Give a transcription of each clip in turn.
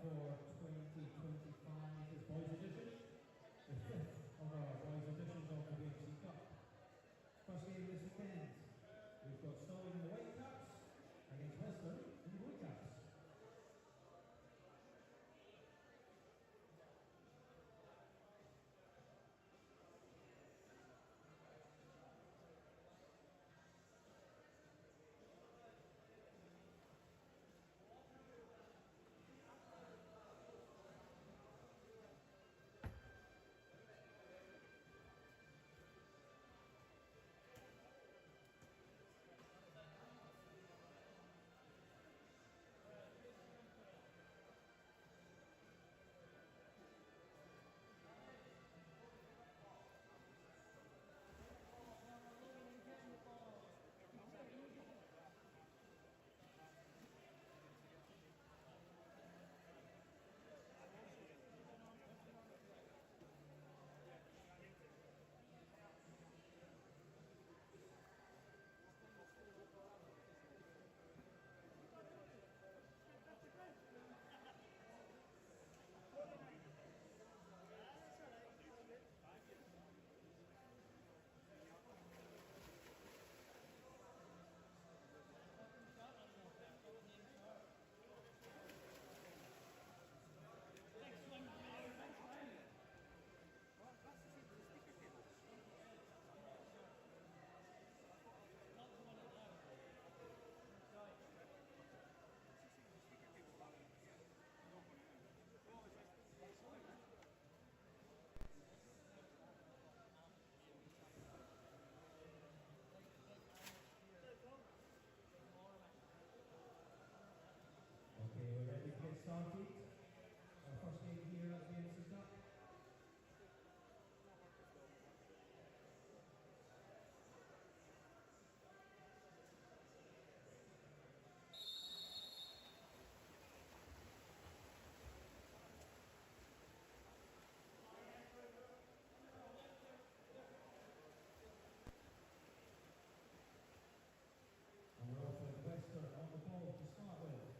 for 2025 is boys edition. The fifth of our boys editions of the BMC Cup. First game this weekend, we've got Stirling in the white caps against Western in the blue caps. Okay, we're ready to get started. Our first game here at the BMC Cup. And we're off with Western on the ball to start with.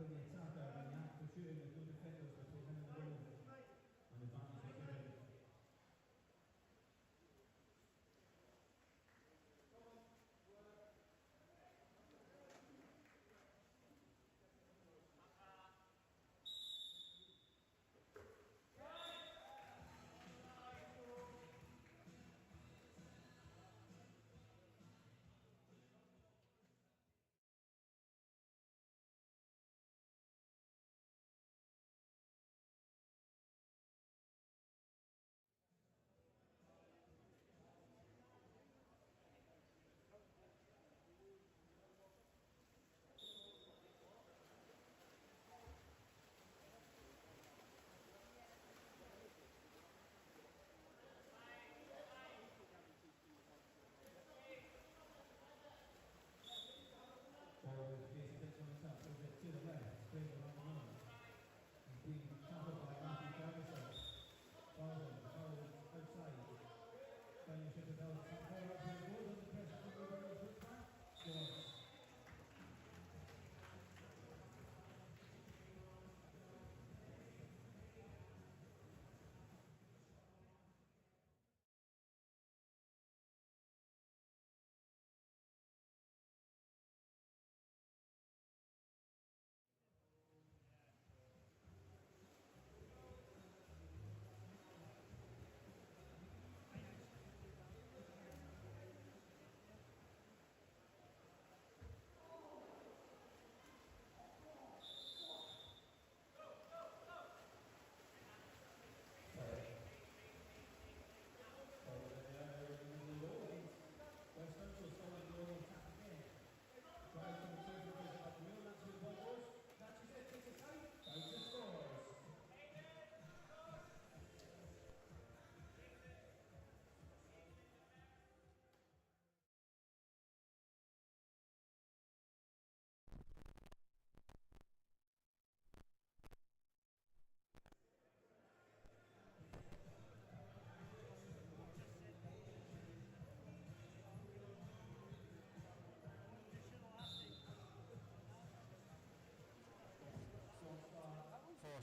for the attacker in the act of shooting with no defenders between him and the goal. And advantage is given. Forward, Jason Dixon on top, goes it to the left, Fraser on the run. He's being tackled by Matthew Ferguson. Followed outside. Daniel Schiffer-Bell forward up to the goal, under pressure from the Royals, which back, scores.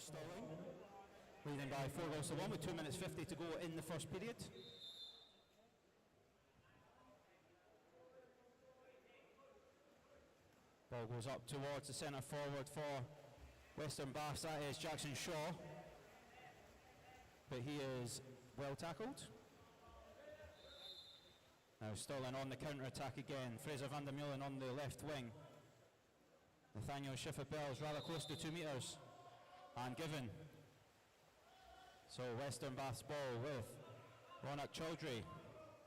Stirling, leading by 4-1 with 2 minutes 50 to go in the first period. Ball goes up towards the centre forward for Western Bath. That is Jackson Shaw, but he is well tackled. Now Stirling on the counter-attack again. Fraser van der Meulen on the left wing. Nathaniel Schiffer-Bells rather close to 2 metres. And given. So Western Bath's ball with Ronak Chaudhry.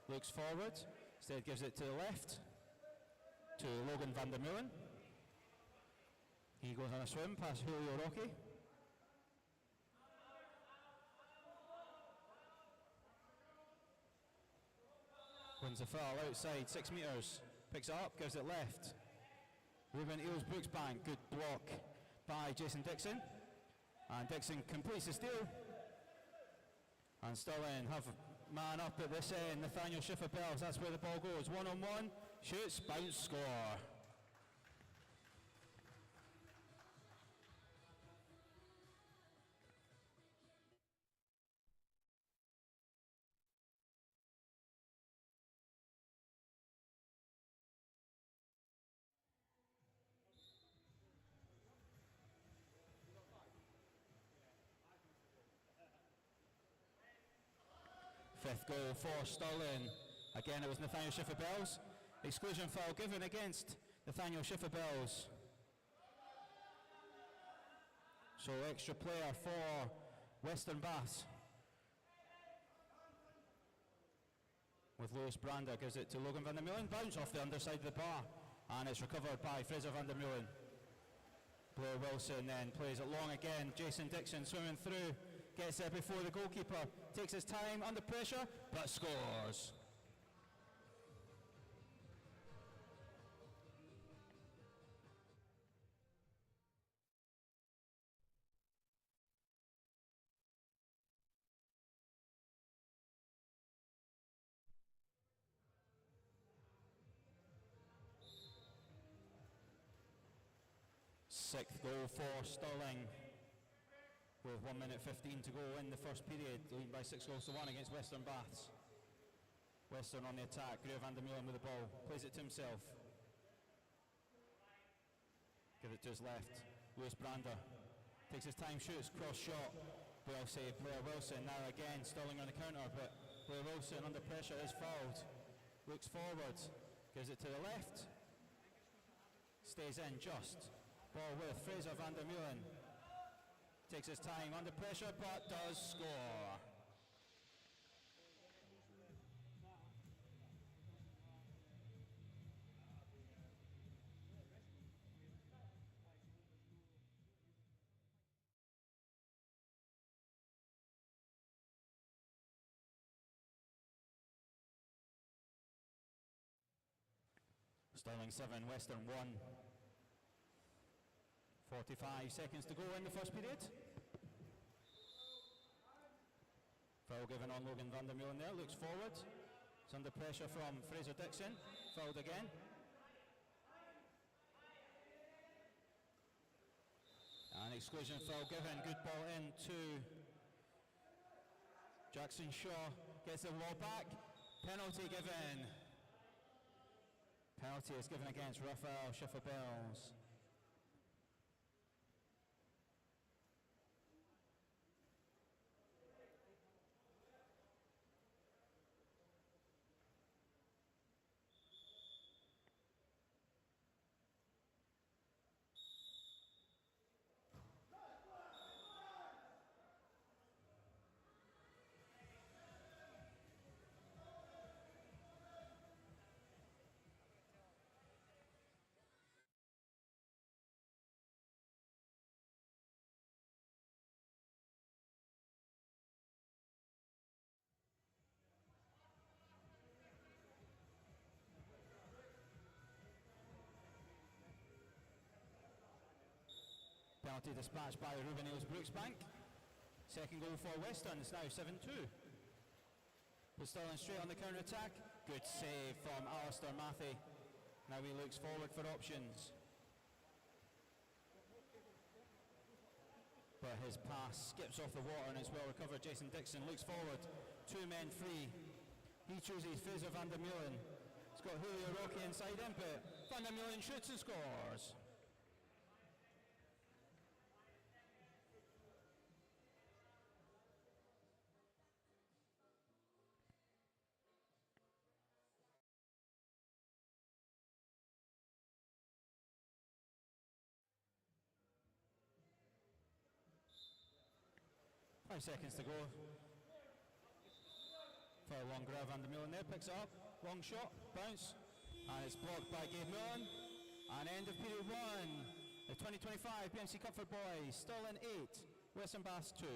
Looks forward, instead gives it to the left to Logan van der Meulen. He goes on a swim past Julio Roque. Wins the foul outside 6 metres. Picks it up, gives it left. Ruben Eels Brooksbank, good block by Jason Dixon. And Dixon completes the steal. And Stirling have man up at this end. Nathaniel Schiffer-Bells, that's where the ball goes. 1-on-1, shoots, bounce, score. Fifth goal for Stirling. Again, it was Nathaniel Schiffer-Bells. Exclusion foul given against Nathaniel Schiffer-Bells. So extra player for Western Bath. With Lewis Brander, gives it to Logan van der Meulen. Bounce off the underside of the bar. And it's recovered by Fraser van der Meulen. Blair Wilson then plays it long again. Jason Dixon swimming through. Gets there before the goalkeeper, takes his time under pressure, but scores. Sixth goal for Stirling, with 1 minute 15 to go in the first period, leading by 6 goals to 1 against Western Baths. Western on the attack, Greer van der Meulen with the ball, plays it to himself. Give it to his left, Lewis Brander. Takes his time, shoots, cross shot. Well saved, Blair Wilson. Now again, Stirling on the counter, but Blair Wilson under pressure is fouled. Looks forward, gives it to the left. Stays in just. Ball with Fraser van der Meulen. Takes his time under pressure, but does score. Stirling 7, Western 1. 45 seconds to go in the first period. Foul given on Logan van der Meulen there, looks forward. It's under pressure from Fraser Dixon, fouled again. An exclusion foul given, good ball in to Jackson Shaw, gets the ball back, penalty given. Penalty is given against Raphael Schiffer-Bells. Penalty dispatched by Ruben Eels Brooksbank. Second goal for Western, it's now 7-2. But Stirling straight on the counter-attack. Good save from Alistair Matthey. Now he looks forward for options. But his pass skips off the water and is well recovered. Jason Dixon looks forward. 2 men free. He chooses Fraser van der Meulen. He's got Julio Roque inside him, but van der Meulen shoots and scores. Five seconds to go. For a long grab, Van der Meulen there, picks it up, long shot, bounce, and it's blocked by Gabe Mullen. And end of period 1, the 2025 BMC Cup for Boys, Stirling 8, Western Baths 2.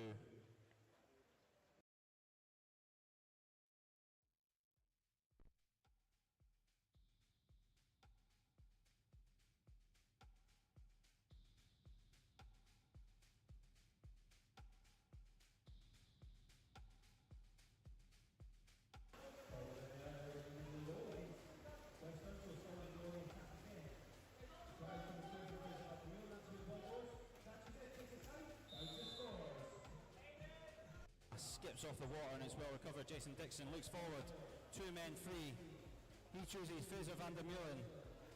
Skips off the water and is well recovered. Jason Dixon looks forward. 2 men free. He chooses Fraser van der Meulen.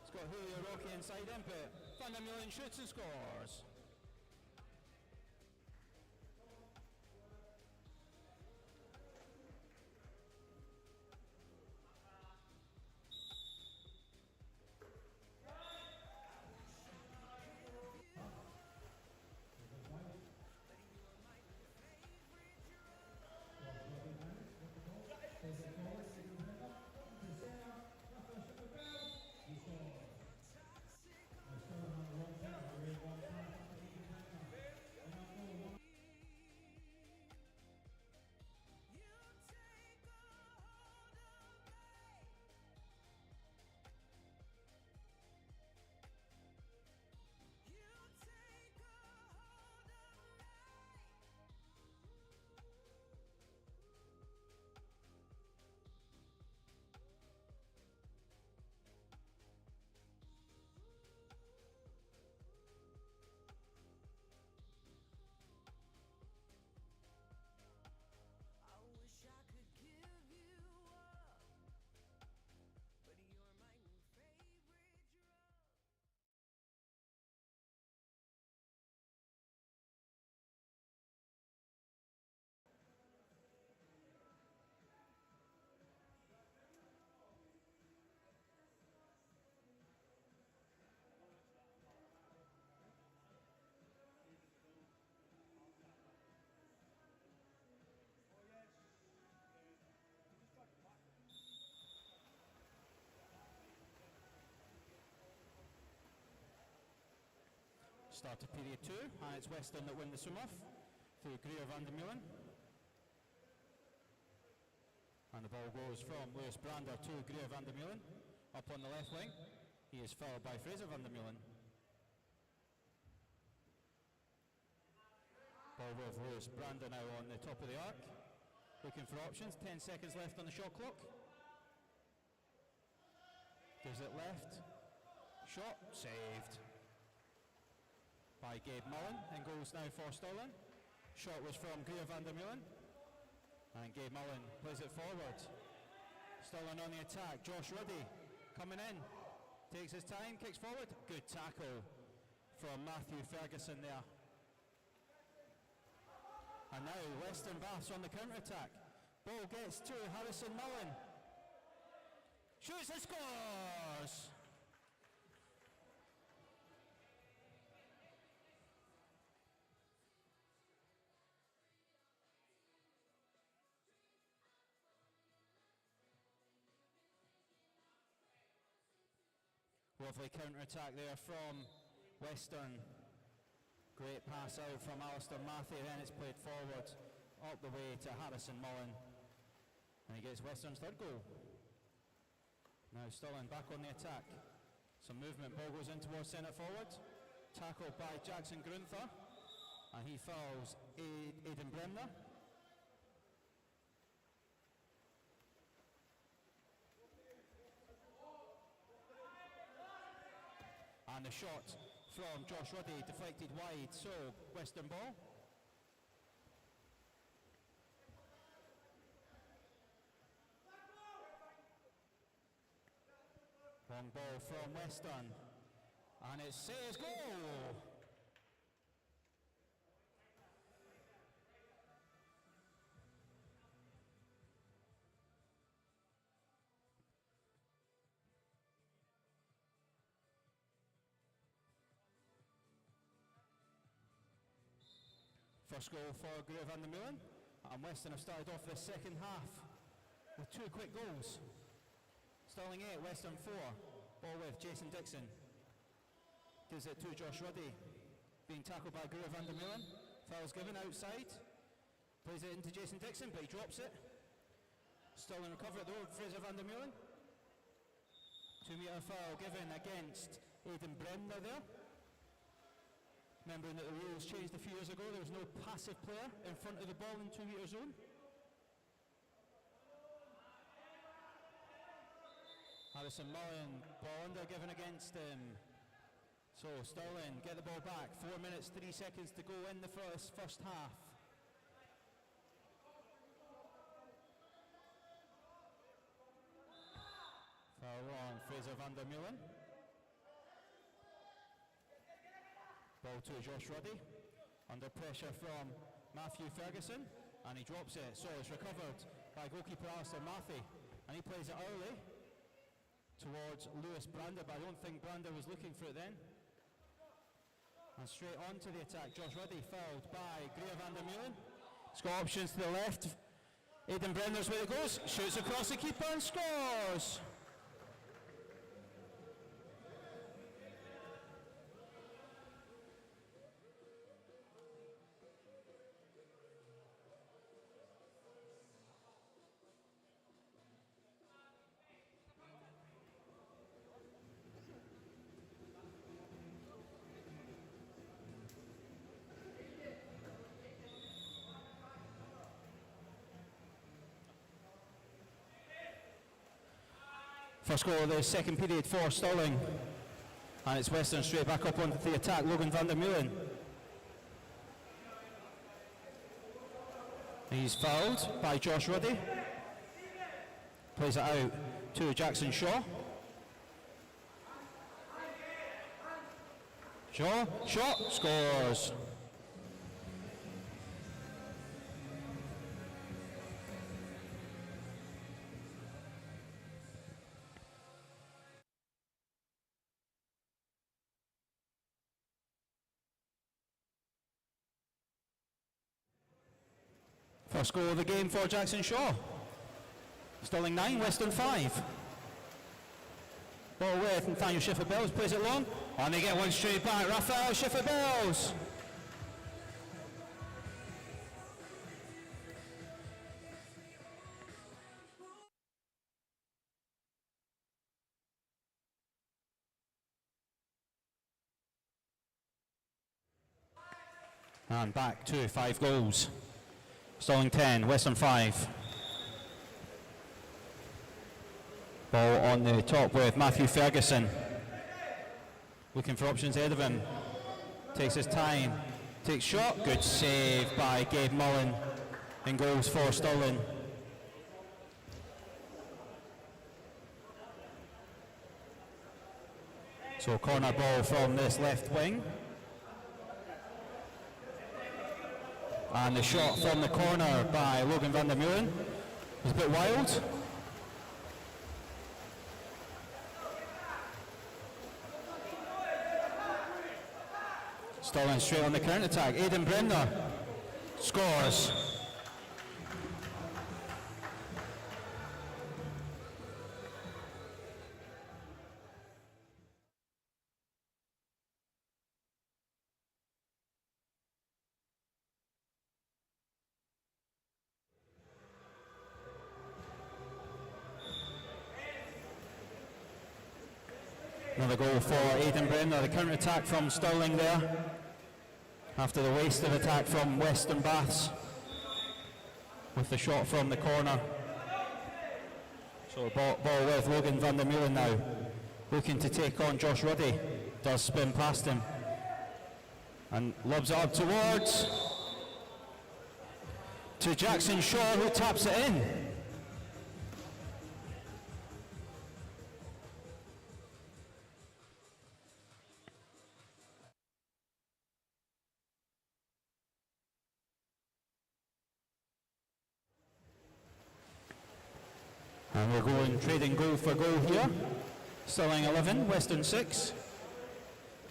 He's got Julio Roque inside him, but van der Meulen shoots and scores. He's Start of period 2, and it's Western that win the swim-off through Greer van der Meulen. And the ball goes from Lewis Brander to Greer van der Meulen, up on the left wing. He is followed by Fraser van der Meulen. Ball with Lewis Brander now on the top of the arc, looking for options. 10 seconds left on the shot clock. Gives it left. Shot saved by Gabe Mullen, and goes now for Stirling. Shot was from Greer van der Meulen, and Gabe Mullen plays it forward. Stirling on the attack. Josh Ruddy coming in, takes his time, kicks forward. Good tackle from Matthew Ferguson there. And now Western Baths on the counter-attack. Ball gets to Harrison Mullen. Shoots and scores! Lovely counter-attack there from Western. Great pass out from Alistair Matthew, then it's played forward up the way to Harrison Mullen, and he gets Western's third goal. Now Stirling back on the attack. Some movement, ball goes in towards centre forward. Tackled by Jackson Grunther, and he fouls Aidan Bremner. And the shot from Josh Ruddy deflected wide, so Western ball. Long ball from Western, and it says goal! First goal for Greer van der Meulen, and Western have started off the second half with 2 quick goals. Stirling 8, Western 4. Ball with Jason Dixon. Gives it to Josh Ruddy. Being tackled by Greer van der Meulen. Foul's given outside. Plays it into Jason Dixon, but he drops it. Stirling recover it though, Fraser van der Meulen. 2 metre foul given against Aidan Bremner there. Remembering that the rules changed a few years ago, there was no passive player in front of the ball in 2 metre zone. Harrison Mullen, ball under given against him. So Stirling get the ball back. 4 minutes, 3 seconds to go in the first half. Foul on Fraser van der Meulen. Ball to Josh Ruddy, under pressure from Matthew Ferguson, and he drops it, so it's recovered by goalkeeper Alistair Matthew, and he plays it early towards Lewis Brander, but I don't think Brander was looking for it then. And straight on to the attack, Josh Ruddy fouled by Greer van der Meulen. He's got options to the left. Aidan Brenner's where it goes, shoots across the keeper and scores! First goal of the second period for Stirling, and it's Western straight back up onto the attack. Logan van der Meulen. He's fouled by Josh Ruddy. Plays it out to Jackson Shaw. Shaw, shot, scores. First goal of the game for Jackson Shaw. Stirling 9, Western 5. Ball with Nathaniel Schiffer-Bells, plays it long. And they get one straight back. Raphael Schiffer-Bells. And back to 5 goals. Stirling 10, Western 5. Ball on the top with Matthew Ferguson. Looking for options ahead of him. Takes his time. Takes shot. Good save by Gabe Mullen. And goals for Stirling. So corner ball from this left wing. And the shot from the corner by Logan van der Meulen is a bit wild. Stirling straight on the counter-attack. Aidan Bremner scores. Another goal for Aidan Bremner. The counter-attack from Stirling there, after the wasted attack from Western Baths, with the shot from the corner. So ball with Logan van der Meulen now, looking to take on Josh Ruddy. Does spin past him, and lobs it up towards to Jackson Shaw, who taps it in. And we're going trading goal for goal here. Stirling 11, Western 6.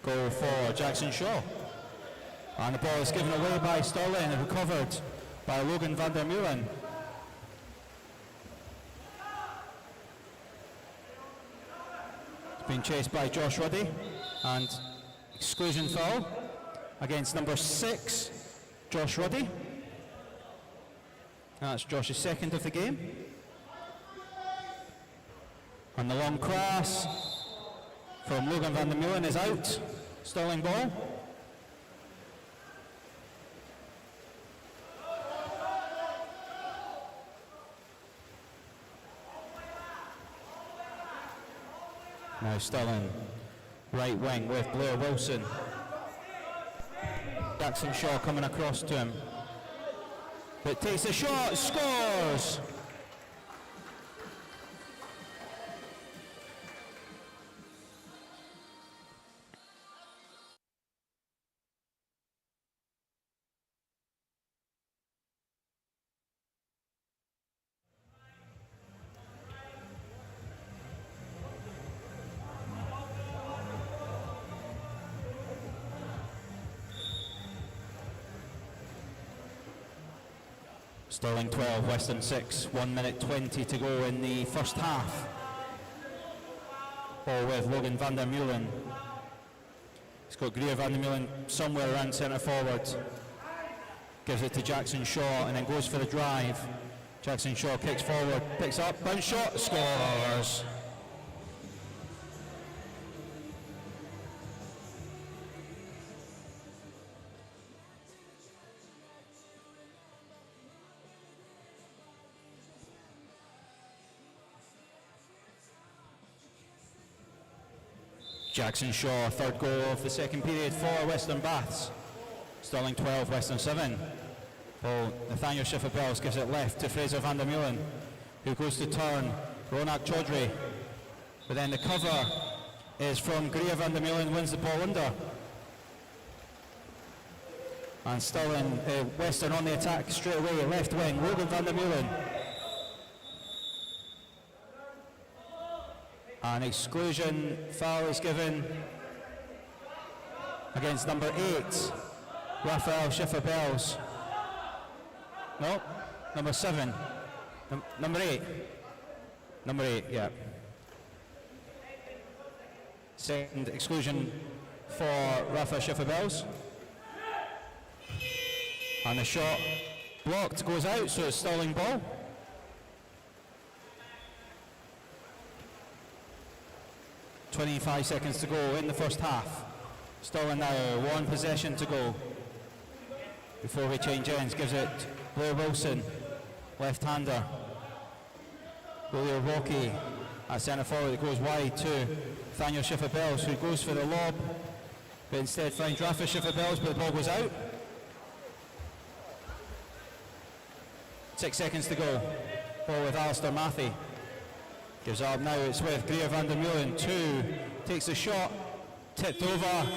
Goal for Jackson Shaw. And the ball is given away by Stirling and recovered by Logan van der Meulen. It's been chased by Josh Ruddy, and exclusion foul against number 6, Josh Ruddy. That's Josh's second of the game. And the long cross from Logan van der Meulen is out. Stirling ball. Now Stirling, right wing with Blair Wilson. Jackson Shaw coming across to him. But takes a shot, scores! Stirling 12, Western 6, 1 minute 20 to go in the first half. Ball with Logan van der Meulen. He's got Greer van der Meulen somewhere around centre forward. Gives it to Jackson Shaw and then goes for the drive. Jackson Shaw kicks forward, picks up, bounce shot, scores! Jackson Shaw, third goal of the second period for Western Baths. Stirling 12, Western 7. Ball, Nathaniel Schiffer-Bells gives it left to Fraser van der Meulen, who goes to turn Ronak Chaudhry. But then the cover is from Greer van der Meulen, wins the ball under. And Stirling, Western on the attack straight away, left wing, Logan van der Meulen. An exclusion foul is given against number 8, Raphael Schiffer-Bells. No, number 7. Number 8. Number 8, yeah. Second exclusion for Rafa Schiffer-Bells. And the shot blocked, goes out, so it's Stirling ball. .25 seconds to go in the first half. Stirling now, one possession to go before we change ends. Gives it Blair Wilson, left-hander. Willie O'Rourke at centre forward. It goes wide to Nathaniel Schiffer-Bells, who goes for the lob, but instead finds Rafa Schiffer-Bells, but the ball goes out. 6 seconds to go. Ball with Alistair Matthey. Gives up now, it's with Greer van der Meulen. 2, takes the shot, tipped over.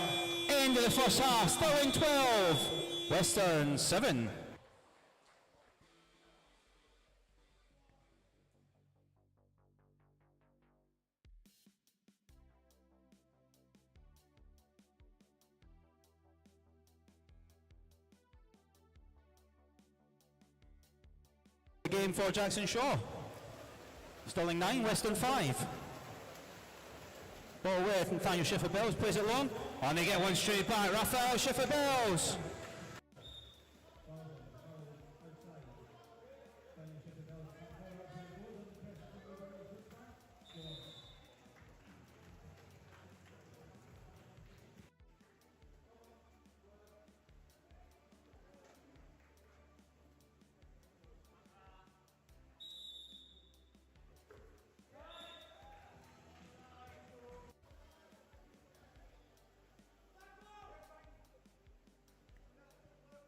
End of the first half, Stirling 12, Western 7. Game for Jackson Shaw. Stirling 9, Western 5. Ball with Nathaniel Schiffer-Bells, plays it long, and they get one straight back. Raphael Schiffer-Bells.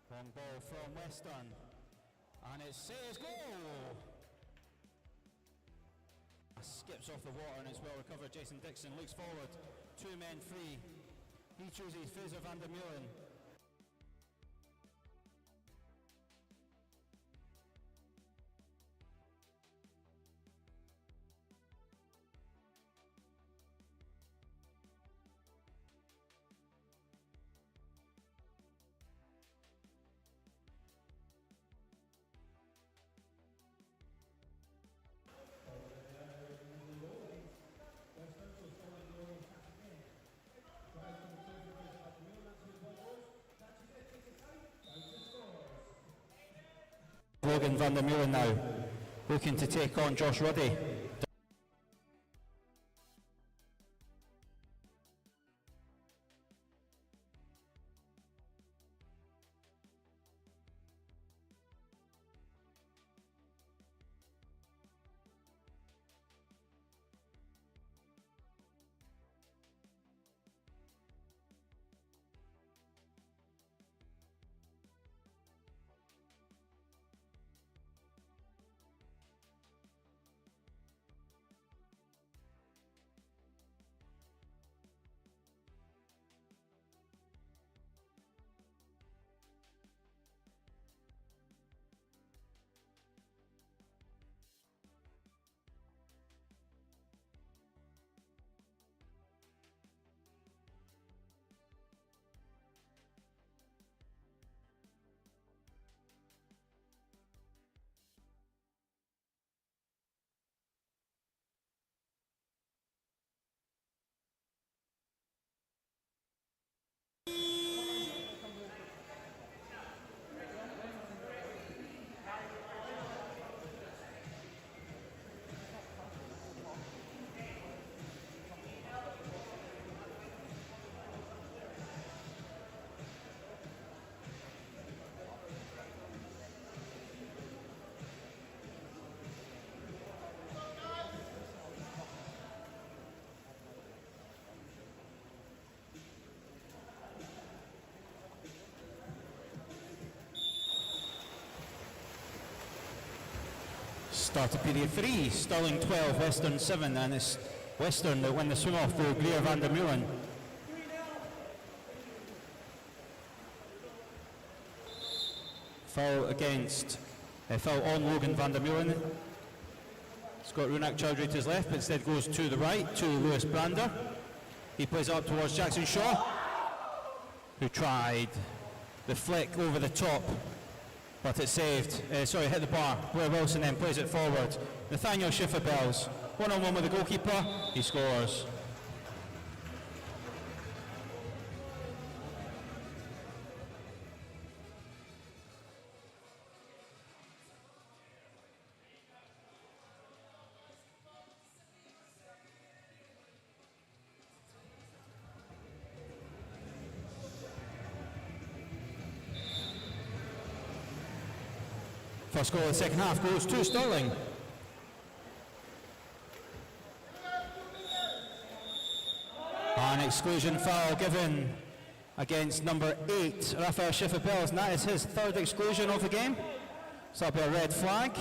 Long ball from Western, and it says goal! Skips off the water and is well recovered. Jason Dixon looks forward, 2 men free. He chooses Fraser van der Meulen. Logan van der Meulen now, looking to take on Josh Ruddy. Start of period 3, Stirling 12, Western 7, and it's Western that win the swing off for Greer van der Meulen. Foul on Logan van der Meulen. Scott Runak Chowdhury to his left, but instead goes to the right to Lewis Brander. He plays up towards Jackson Shaw, who tried the flick over the top, but it's saved. Hit the bar. Blair Wilson then plays it forward. Nathaniel Schiffer-Bells, one-on-one with the goalkeeper. He scores. First goal of the second half goes to Stirling. An exclusion foul given against number 8, Raphael Schiffer-Bells, and that is his third exclusion of the game. So that'll be a red flag.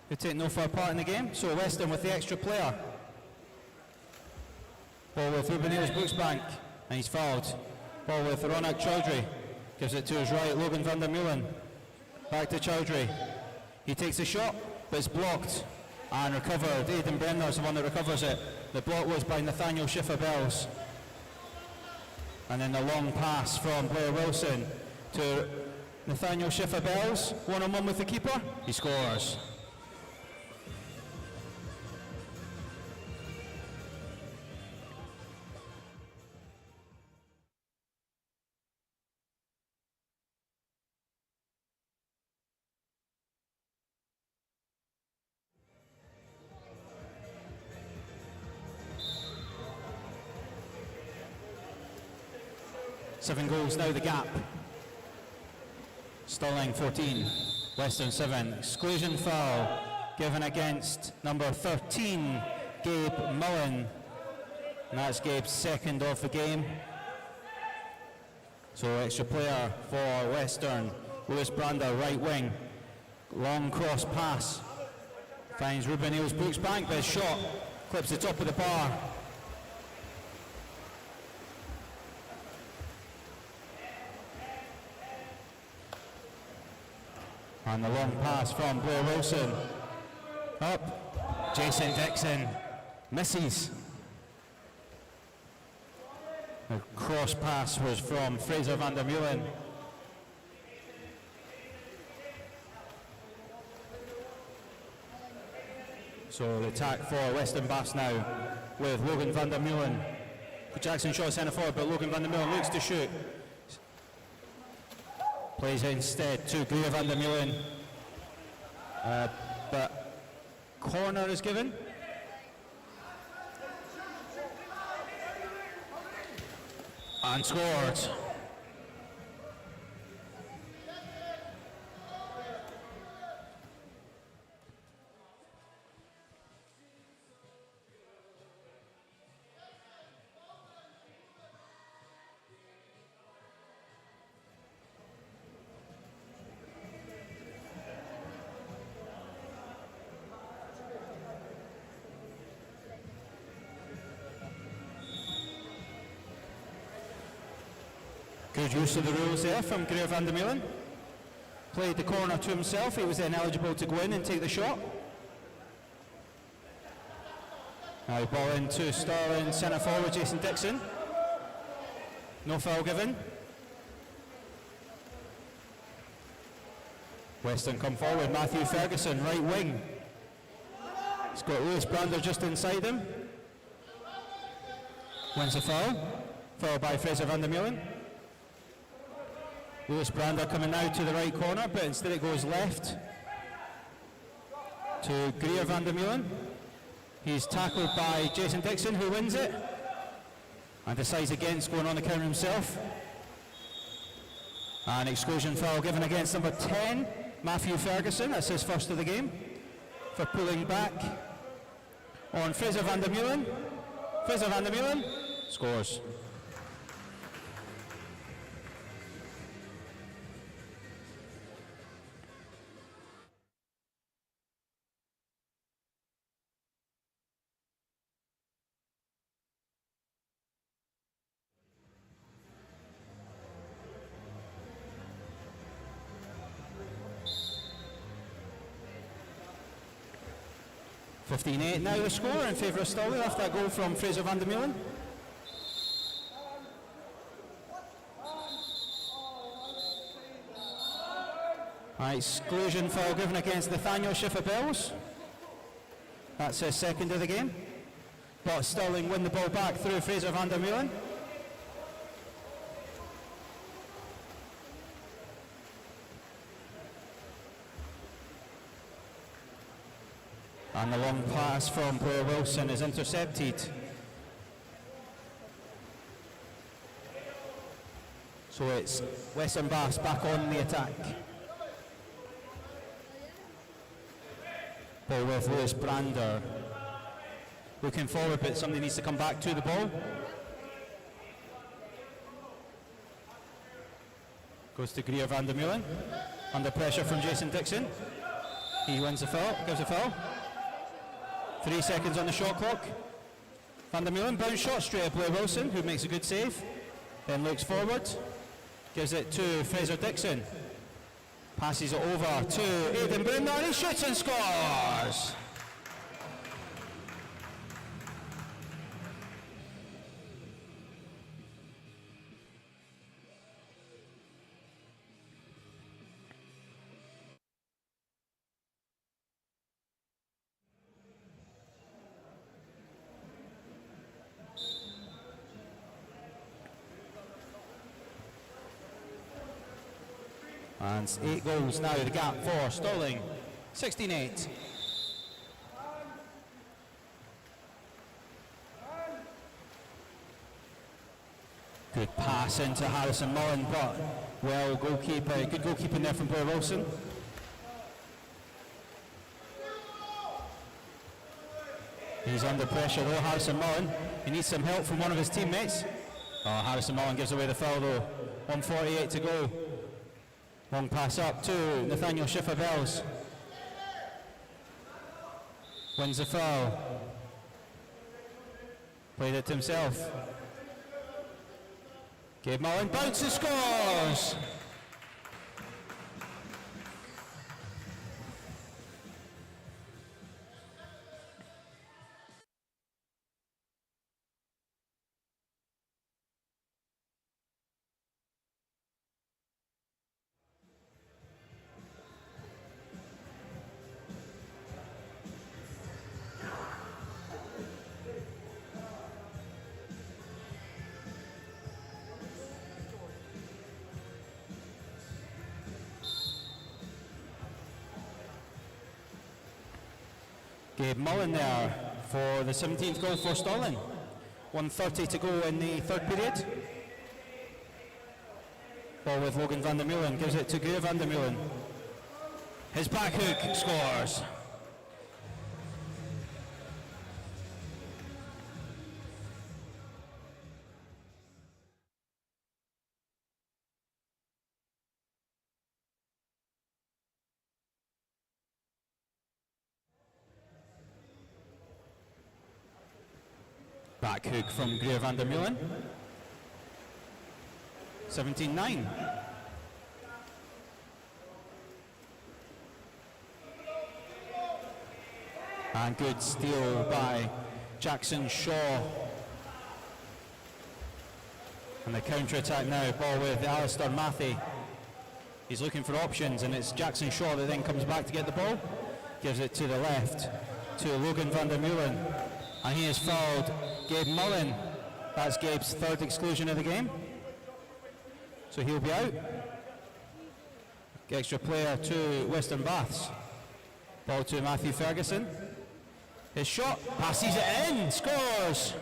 He'll take no further part in the game. So Western with the extra player. Ball with Ruben Eels Brooksbank, and he's fouled. Ball with Ronak Chowdhury. Gives it to his right, Logan van der Meulen. Back to Chowdhury. He takes a shot, but it's blocked and recovered. Aidan Bremner's the one that recovers it. The block was by Nathaniel Schiffer-Bells. And then the long pass from Blair Wilson to Nathaniel Schiffer-Bells. One-on-one with the keeper. He scores. Seven goals now the gap. Stirling 14, Western 7. Exclusion foul given against number 13, Gabe Mullen. And that's Gabe's second of the game. So extra player for Western. Lewis Brander, right wing. Long cross pass. Finds Ruben Eels Brooksbank, but his shot clips the top of the bar. And the long pass from Blair Wilson. Up. Jason Dixon misses. The cross pass was from Fraser van der Meulen. So the attack for Western Baths now with Logan van der Meulen. Jackson Shaw centre forward, but Logan van der Meulen looks to shoot. Plays instead to Greer van der Meulen. But corner is given. And scored. Good use of the rules there from Greer van der Meulen. Played the corner to himself. He was then eligible to go in and take the shot. Now ball into Stirling, centre forward Jason Dixon. No foul given. Western come forward, Matthew Ferguson, right wing. He's got Lewis Brander just inside him. Wins the foul. Foul by Fraser van der Meulen. Lewis Brander coming now to the right corner, but instead it goes left to Greer van der Meulen. He's tackled by Jason Dixon, who wins it and decides against going on the counter himself. An exclusion foul given against number 10, Matthew Ferguson. That's his first of the game, for pulling back on Fraser van der Meulen. Fraser van der Meulen scores. $15-8 now the score in favour of Stirling after that goal from Fraser van der Meulen. Exclusion foul given against Nathaniel Schiffer-Bells. That's his second of the game. But Stirling win the ball back through Fraser van der Meulen. And the long pass from Blair Wilson is intercepted. So it's Western Baths back on the attack. Ball with Lewis Brander. Looking forward, but somebody needs to come back to the ball. Goes to Greer van der Meulen. Under pressure from Jason Dixon. He wins the foul, gives a foul. 3 seconds on the shot clock. Van der Meulen, bounce shot straight at Blair Wilson, who makes a good save. Then looks forward. Gives it to Fraser Dixon. Passes it over to Aidan Bremner, and he shoots and scores! And 8 goals now, the gap for Stirling, 16-8. Good pass into Harrison Mullen, but well goalkeeper, good goalkeeping there from Blair Wilson. He's under pressure though, Harrison Mullen. He needs some help from one of his teammates. Oh, Harrison Mullen gives away the foul though, 1:48 to go. Long pass up to Nathaniel Schiffer-Bells. Wins the foul. Played it to himself. Gabe Mullen bounces, scores! Gabe Mullen there for the 17th goal for Stirling. 1:30 to go in the third period. Ball with Logan van der Meulen, gives it to Greer van der Meulen. His back hook scores. Back hook from Greer van der Meulen. 17-9. And good steal by Jackson Shaw. And the counter-attack now, ball with Alistair Matthey. He's looking for options, and it's Jackson Shaw that then comes back to get the ball. Gives it to the left, to Logan van der Meulen. And he has fouled Gabe Mullen. That's Gabe's third exclusion of the game. So he'll be out. Extra player to Western Baths. Ball to Matthew Ferguson. His shot, passes it in, scores!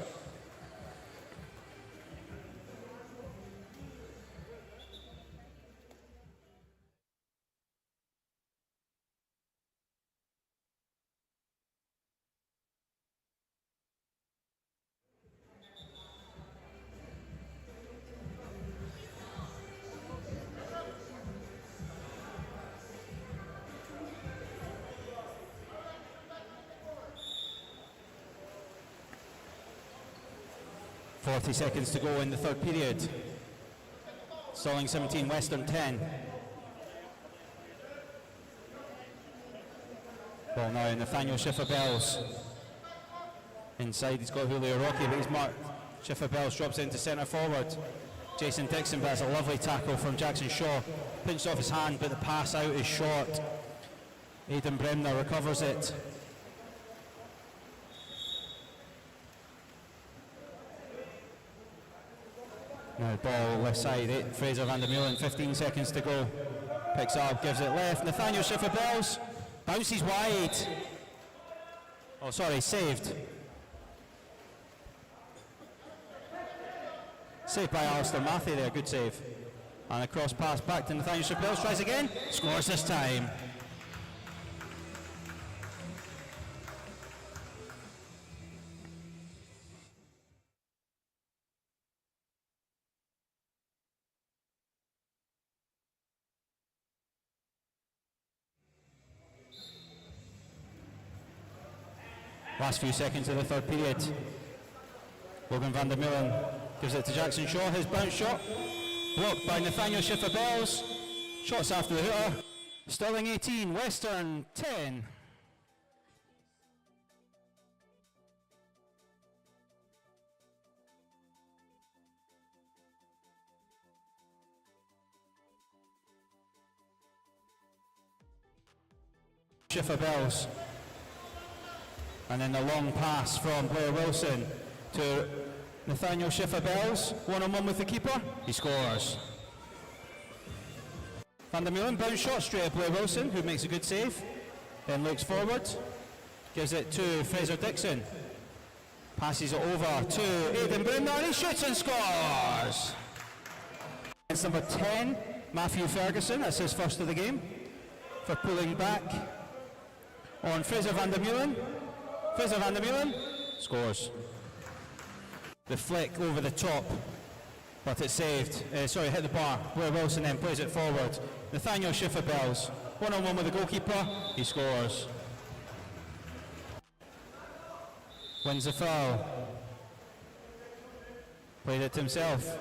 .40 seconds to go in the third period. Stirling 17, Western 10. Ball now, Nathaniel Schiffer-Bells. Inside, he's got Julio Rocky, but he's marked. Schiffer-Bells drops into centre forward. Jason Dixon, but it's a lovely tackle from Jackson Shaw. Pinched off his hand, but the pass out is short. Aidan Bremner recovers it. Now ball left side, Fraser van der Meulen, 15 seconds to go. Picks up, gives it left. Nathaniel Schiffer-Bells bounces wide. Oh, sorry, saved. Saved by Alistair Matthey there, good save. And a cross pass back to Nathaniel Schiffer-Bells, tries again, scores this time. Last few seconds of the third period. Logan van der Meulen gives it to Jackson Shaw. His bounce shot blocked by Nathaniel Schiffer-Bells. Shots after the hooter. Stirling 18, Western 10. Schiffer-Bells. And then the long pass from Blair Wilson to Nathaniel Schiffer-Bells. One-on-one with the keeper. He scores. Van der Meulen, bounce shot straight at Blair Wilson, who makes a good save. Then looks forward. Gives it to Fraser Dixon. Passes it over to Aidan Bremner, and he shoots and scores! It's number 10, Matthew Ferguson. That's his first of the game. For pulling back on Fraser van der Meulen. Fraser van der Meulen scores. The flick over the top, but it's saved. Hit the bar. Blair Wilson then plays it forward. Nathaniel Schiffer-Bells, one-on-one with the goalkeeper. He scores. Wins the foul. Played it to himself.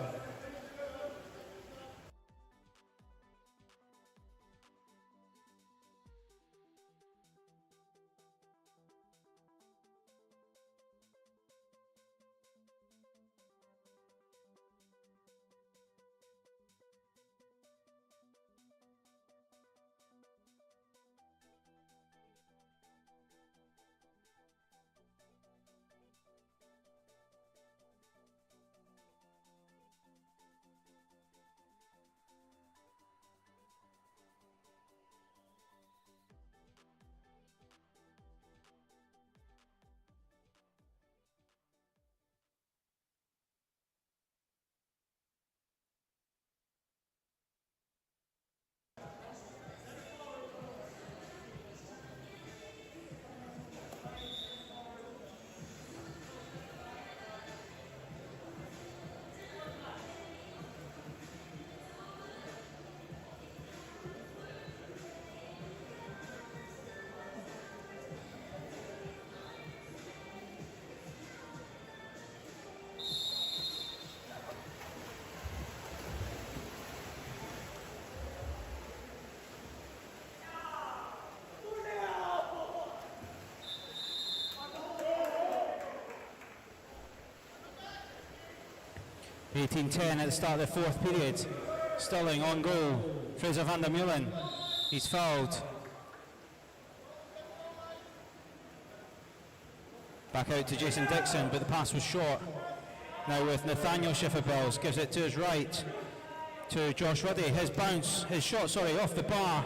(18-10) at the start of the fourth period. Stirling on goal. Fraser van der Meulen. He's fouled. Back out to Jason Dixon, but the pass was short. Now with Nathaniel Schiffer-Bells, gives it to his right to Josh Ruddy. His shot, off the bar.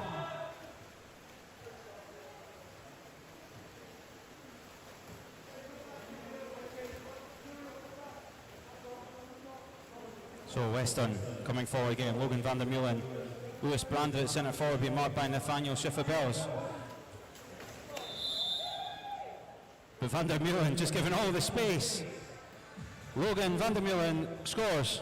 So Western coming forward again. Logan van der Meulen. Lewis Brander at centre forward, being marked by Nathaniel Schiffer-Bells. But van der Meulen just given all the space. Logan van der Meulen scores.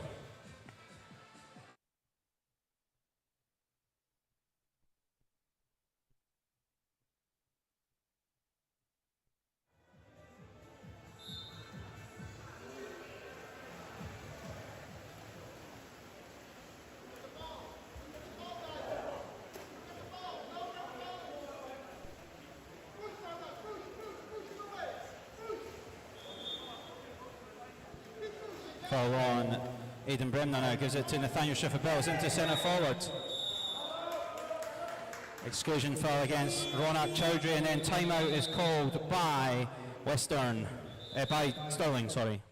Foul on Aidan Bremner now, gives it to Nathaniel Schiffer-Bells into centre forward. Exclusion foul against Ronak Chowdhury, and then timeout is called by by Stirling, sorry.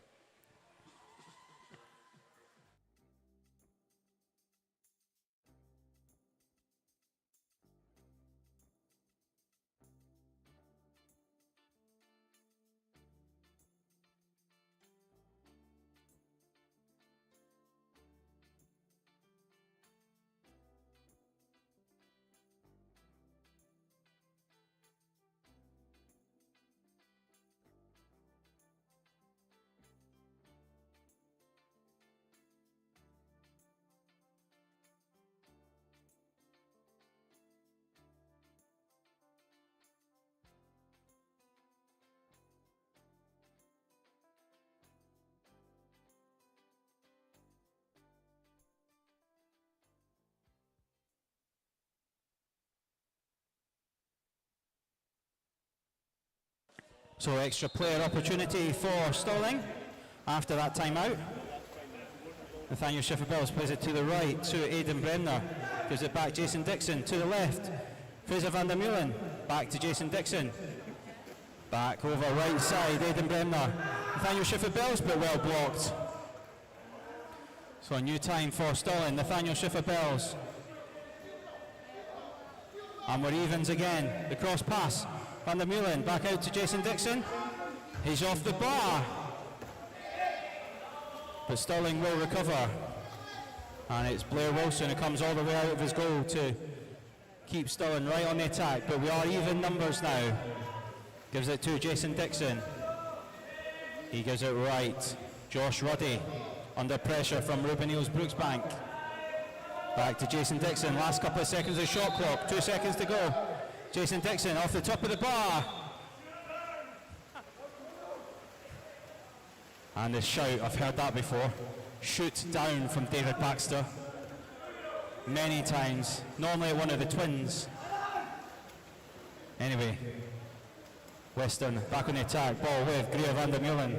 So extra player opportunity for Stirling after that timeout. Nathaniel Schiffer-Bells plays it to the right to Aidan Bremner. Gives it back Jason Dixon to the left. Fraser van der Meulen back to Jason Dixon. Back over right side, Aidan Bremner. Nathaniel Schiffer-Bells, but well blocked. So a new time for Stirling, Nathaniel Schiffer-Bells. And we're evens again. The cross pass. Van der Meulen back out to Jason Dixon. He's off the bar. But Stirling will recover. And it's Blair Wilson who comes all the way out of his goal to keep Stirling right on the attack. But we are even numbers now. Gives it to Jason Dixon. He gives it right. Josh Ruddy under pressure from Ruben Eels Brooksbank. Back to Jason Dixon. Last couple of seconds of shot clock. 2 seconds to go. Jason Dixon off the top of the bar. And the shout, I've heard that before. Shoot down from David Baxter. Many times. Normally one of the twins. Anyway. Western back on the attack. Ball with Greer van der Meulen.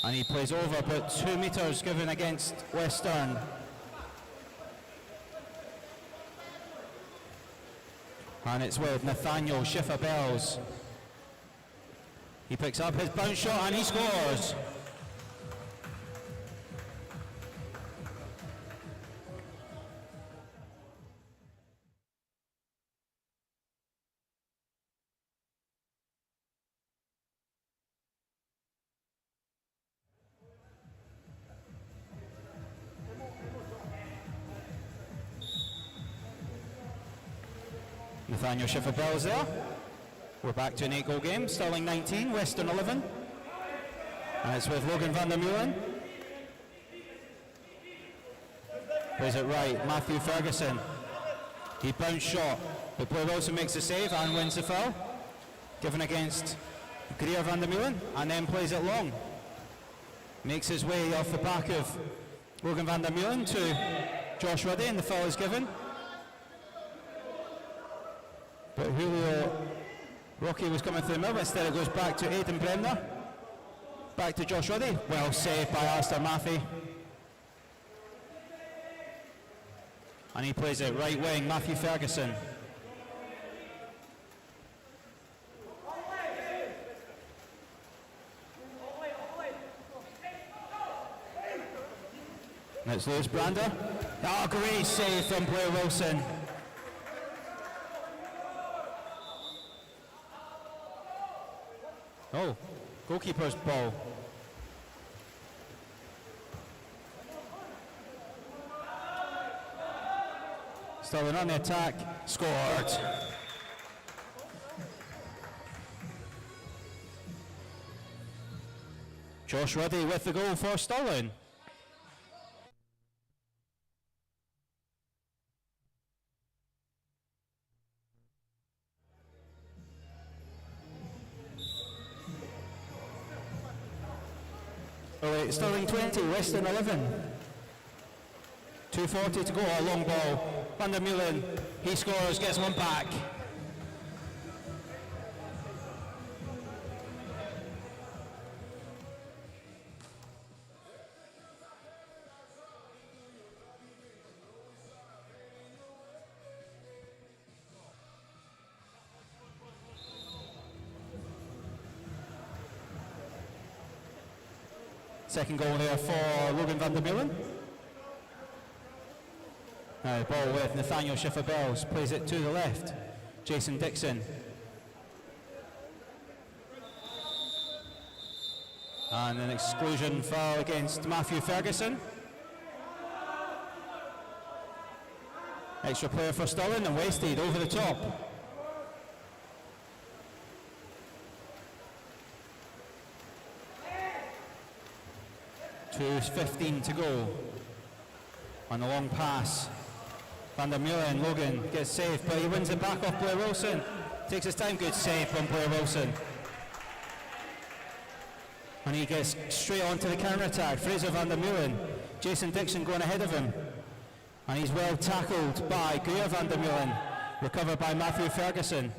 And he plays over, but 2 meters given against Western. And it's with Nathaniel Schiffer-Bells. He picks up his bounce shot and he scores. Nathaniel Schiffer-Bells there. We're back to an 8-goal game. Stirling 19, Western 11. And it's with Logan van der Meulen. Plays it right, Matthew Ferguson. He bounced shot, but Blair Wilson makes the save and wins the foul. Given against Greer van der Meulen, and then plays it long. Makes his way off the back of Logan van der Meulen to Josh Ruddy, and the foul is given. But Julio Rocky was coming through the middle, instead it goes back to Aidan Bremner. Back to Josh Ruddy. Well saved by Alistair Mathie. And he plays it right wing, Matthew Ferguson. And it's Lewis Brander. Oh, great save from Blair Wilson. Oh, goalkeeper's ball. Stirling on the attack, scored. Josh Ruddy with the goal for Stirling. Stirling 20, Western 11. 2:40 to go, a long ball. Van der Meulen, he scores, gets one back. Second goal there for Logan van der Meulen. Now the ball with Nathaniel Schiffer-Bells, plays it to the left. Jason Dixon. And an exclusion foul against Matthew Ferguson. Extra player for Stirling and wasted over the top. 2:15 to go on the long pass. Van der Meulen, Logan gets saved, but he wins it back off Blair Wilson. Takes his time, good save from Blair Wilson. And he gets straight onto the counter-attack. Fraser van der Meulen, Jason Dixon going ahead of him. And he's well tackled by Greer van der Meulen. Recovered by Matthew Ferguson.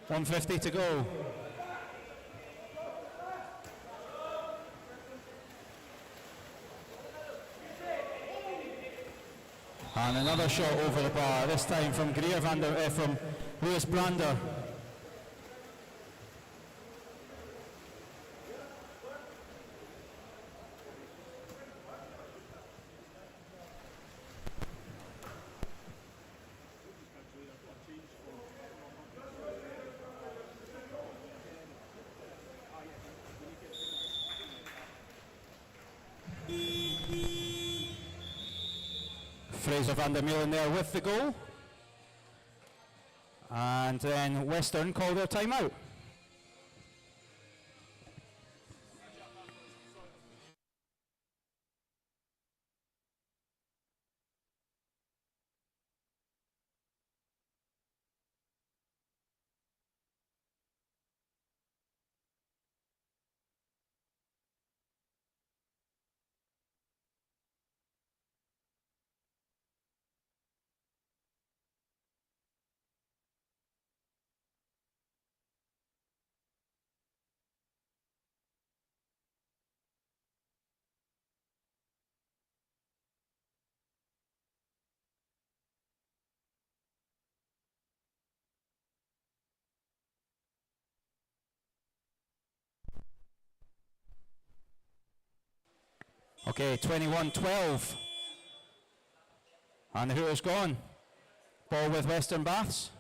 1:50 to go. And another shot over the bar, this time from from Lewis Brander. Fraser van der Meulen there with the goal. And then Western call their timeout. Okay, 21-12. And the Hooters gone. Ball with Western Baths.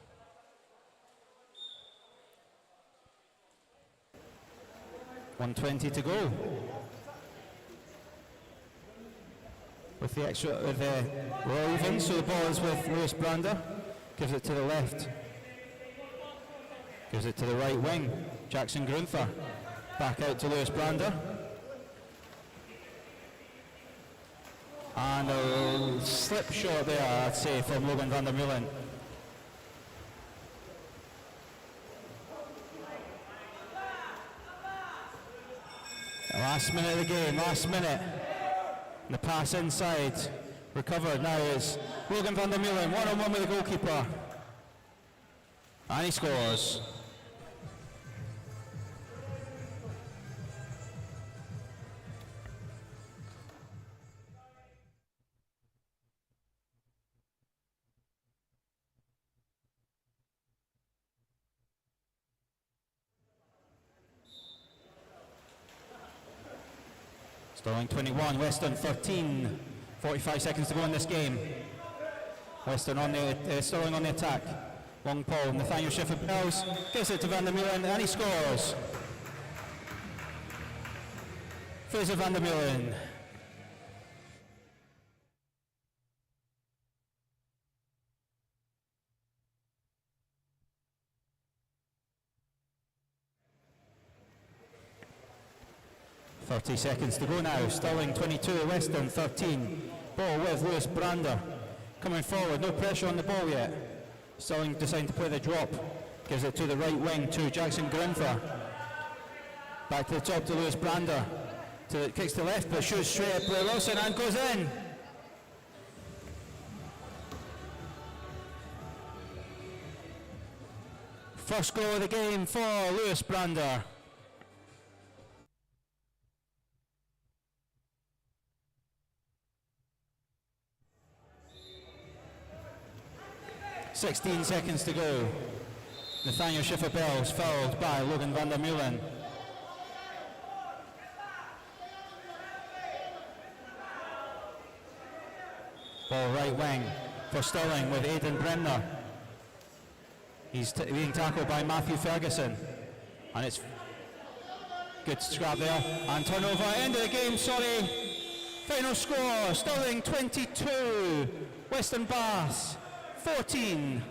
.120 to go. With the Royal even, so the ball is with Lewis Brander. Gives it to the left. Gives it to the right wing. Jackson Grunther. Back out to Lewis Brander. And a slip shot there, I'd say, from Logan van der Meulen. Last minute of the game, last minute. And the pass inside, recovered now is Logan van der Meulen, one-on-one with the goalkeeper. And he scores. Stirling 21, Western 13. 45 seconds to go in this game. Western on the Stirling on the attack. Long ball, Nathaniel Schiffer-Bells gives it to van der Meulen and he scores. Fraser van der Meulen. .30 seconds to go now. Stirling 22, Western 13. Ball with Lewis Brander. Coming forward, no pressure on the ball yet. Stirling deciding to play the drop. Gives it to the right wing to Jackson Grunther. Back to the top to Lewis Brander. Kicks to the left but shoots straight at Blair Wilson and goes in. First goal of the game for Lewis Brander. .16 seconds to go. Nathaniel Schiffer-Bells fouled by Logan van der Meulen. Ball right wing for Stirling with Aidan Bremner. He's being tackled by Matthew Ferguson. And it's good scrap there. And turnover, end of the game, sorry. Final score, Stirling 22, Western Baths 14.